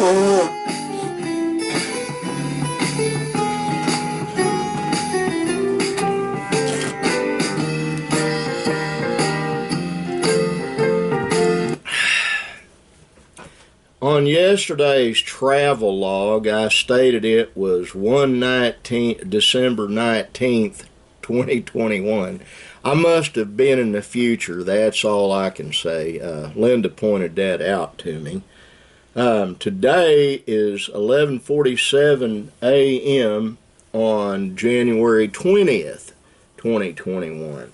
On yesterday's travel log, I stated it was December 19th, 2021. I must have been in the future. That's all I can say. Linda pointed that out to me. Today is 11:47 a.m. on January 20th, 2021.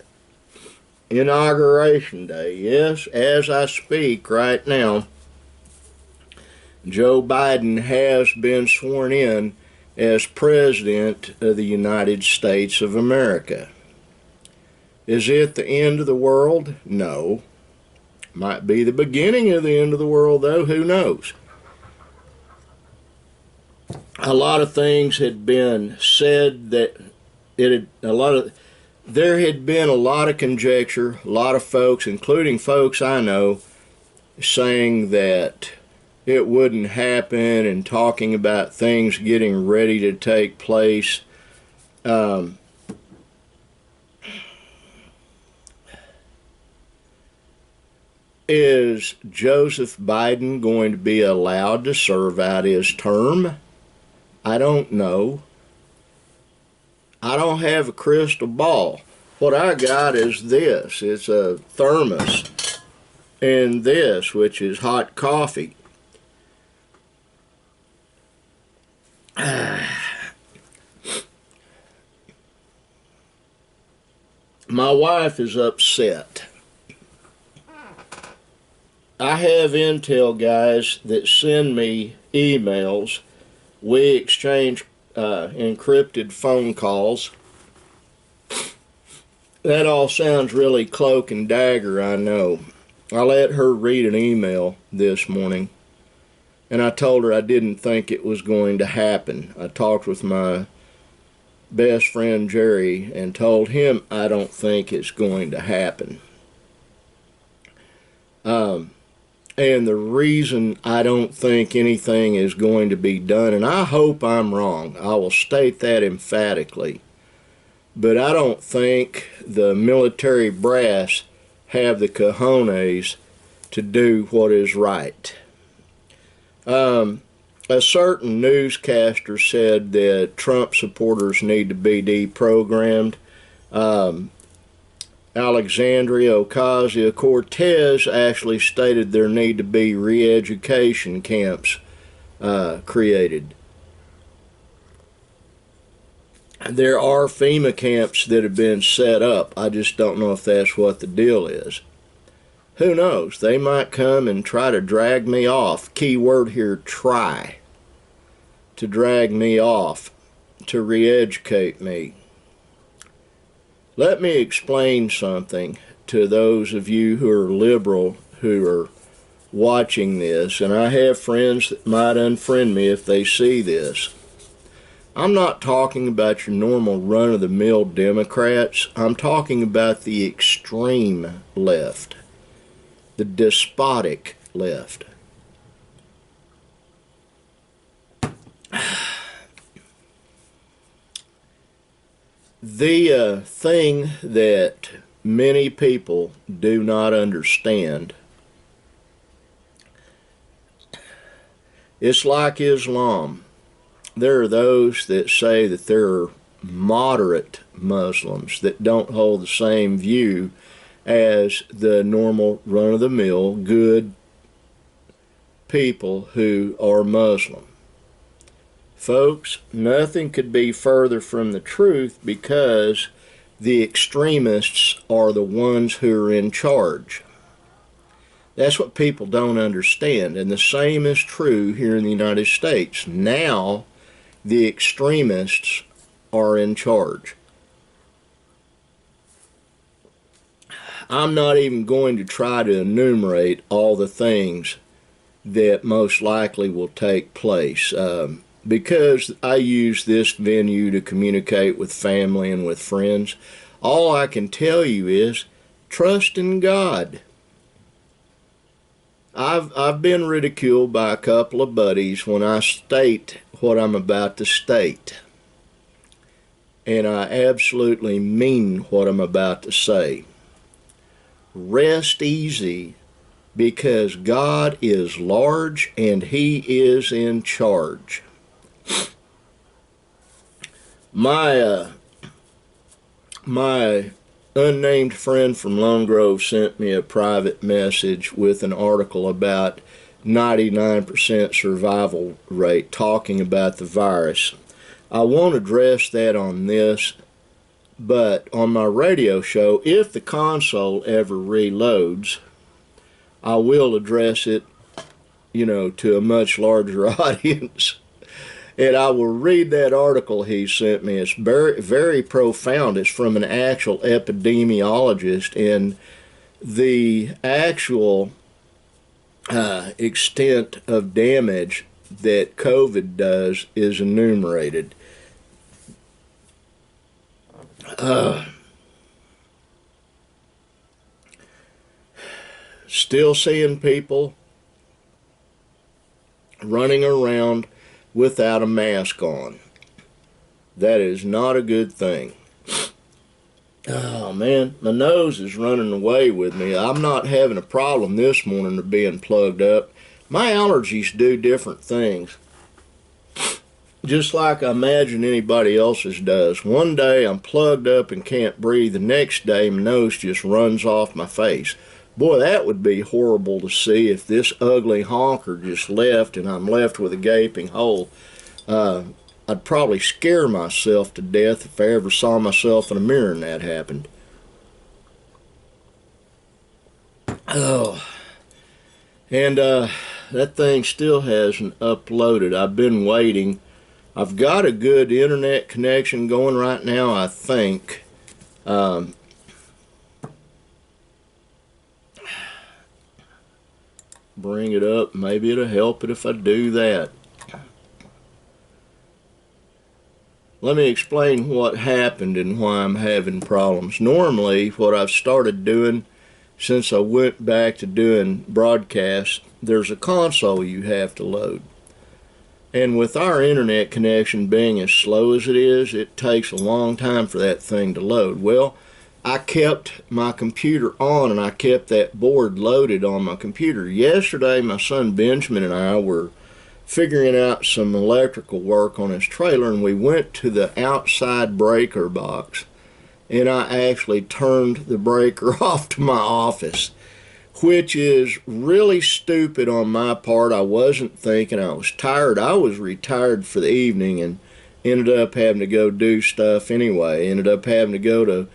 Inauguration Day. Yes, as I speak right now, Joe Biden has been sworn in as President of the United States of America. Is it the end of the world? No. Might be the beginning of the end of the world, though. Who knows? A lot of things had been said that there had been a lot of conjecture, a lot of folks, including folks I know, saying that it wouldn't happen and talking about things getting ready to take place. Is Joseph Biden going to be allowed to serve out his term? I don't know. I don't have a crystal ball. What I got is this. It's a thermos and this, which is hot coffee. My wife is upset. I have intel guys that send me emails. We exchange encrypted phone calls. That all sounds really cloak and dagger, I know. I let her read an email this morning, and I told her I didn't think it was going to happen. I talked with my best friend Jerry and told him I don't think it's going to happen. And the reason I don't think anything is going to be done, and I hope I'm wrong, I will state that emphatically, but I don't think the military brass have the cojones to do what is right. A certain newscaster said that Trump supporters need to be deprogrammed. Alexandria Ocasio-Cortez actually stated there need to be re-education camps created. There are FEMA camps that have been set up. I just don't know if that's what the deal is. Who knows? They might come and try to drag me off. Key word here, try to drag me off, to re-educate me. Let me explain something to those of you who are liberal who are watching this, and I have friends that might unfriend me if they see this. I'm not talking about your normal run-of-the-mill Democrats. I'm talking about the extreme left, the despotic left. The thing that many people do not understand, it's like Islam. There are those that say that there are moderate Muslims that don't hold the same view as the normal run-of-the-mill good people who are Muslim. Folks, nothing could be further from the truth, because the extremists are the ones who are in charge. That's what people don't understand, and the same is true here in the United States. Now, the extremists are in charge. I'm not even going to try to enumerate all the things that most likely will take place, because I use this venue to communicate with family and with friends. All I can tell you is trust in God. I've been ridiculed by a couple of buddies when I state what I'm about to state. And I absolutely mean what I'm about to say. Rest easy, because God is large and He is in charge. My unnamed friend from Lone Grove sent me a private message with an article about 99% survival rate, talking about the virus. I won't address that on this, but on my radio show, if the console ever reloads, I will address it, to a much larger audience. And I will read that article he sent me. It's very, very profound. It's from an actual epidemiologist, and the actual extent of damage that COVID does is enumerated. Still seeing people running around without a mask on. That is not a good thing. Oh man, my nose is running away with me. I'm not having a problem this morning of being plugged up. My allergies do different things, just like I imagine anybody else's does. One day I'm plugged up and can't breathe. The next day my nose just runs off my face. Boy, that would be horrible to see if this ugly honker just left and I'm left with a gaping hole. I'd probably scare myself to death if I ever saw myself in a mirror and that happened. Oh, and that thing still hasn't uploaded. I've been waiting. I've got a good internet connection going right now, I think. Bring it up. Maybe it'll help it if I do that. Let me explain what happened and why I'm having problems. Normally, what I've started doing since I went back to doing broadcasts, there's a console you have to load. And with our internet connection being as slow as it is, it takes a long time for that thing to load. Well, I kept my computer on and I kept that board loaded on my computer. Yesterday, my son Benjamin and I were figuring out some electrical work on his trailer, and we went to the outside breaker box, and I actually turned the breaker off to my office, which is really stupid on my part. I wasn't thinking. I was tired. I was retired for the evening and ended up having to go do stuff anyway. Ended up having to go to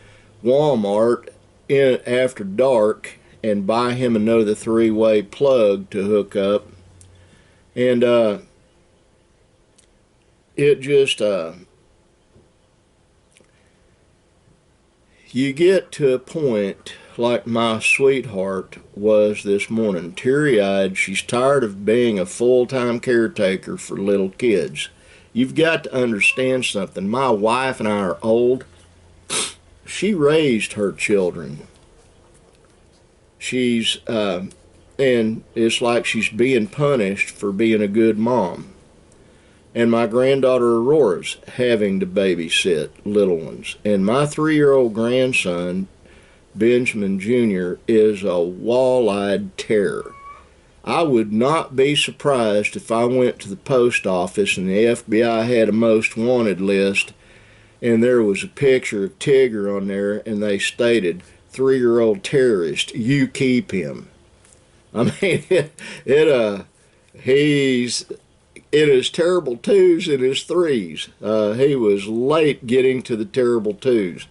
Walmart after dark and buy him another 3-way plug to hook up. And it just, you get to a point like my sweetheart was this morning, teary-eyed. She's tired of being a full-time caretaker for little kids. You've got to understand something. My wife and I are old. She raised her children. She's, and it's like she's being punished for being a good mom. And my granddaughter Aurora's having to babysit little ones. And my 3-year-old grandson, Benjamin Jr., is a wall-eyed terror. I would not be surprised if I went to the post office and the FBI had a most wanted list and there was a picture of Tigger on there and they stated, 3-year-old terrorist, you keep him. I mean, it is terrible twos and his threes. He was late getting to the terrible twos.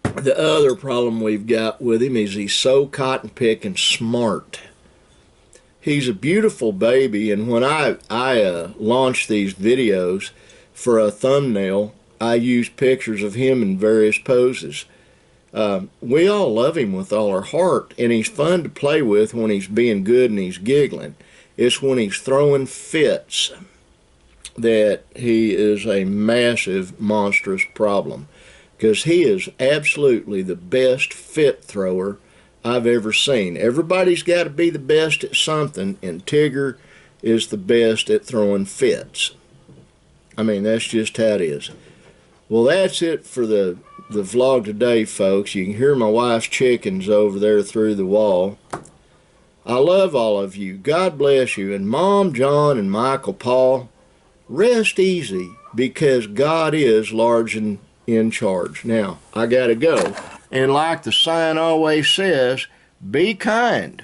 The other problem we've got with him is he's so cotton picking smart. He's a beautiful baby, and when I launch these videos for a thumbnail, I use pictures of him in various poses. We all love him with all our heart, and he's fun to play with when he's being good and he's giggling. It's when he's throwing fits that he is a massive, monstrous problem, because he is absolutely the best fit thrower I've ever seen. Everybody's got to be the best at something, and Tigger is the best at throwing fits. I mean, that's just how it is. Well, that's it for the vlog today, folks. You can hear my wife's chickens over there through the wall. I love all of you. God bless you. And Mom, John, and Michael, Paul, rest easy, because God is large and in charge. Now, I got to go. And like the sign always says, be kind.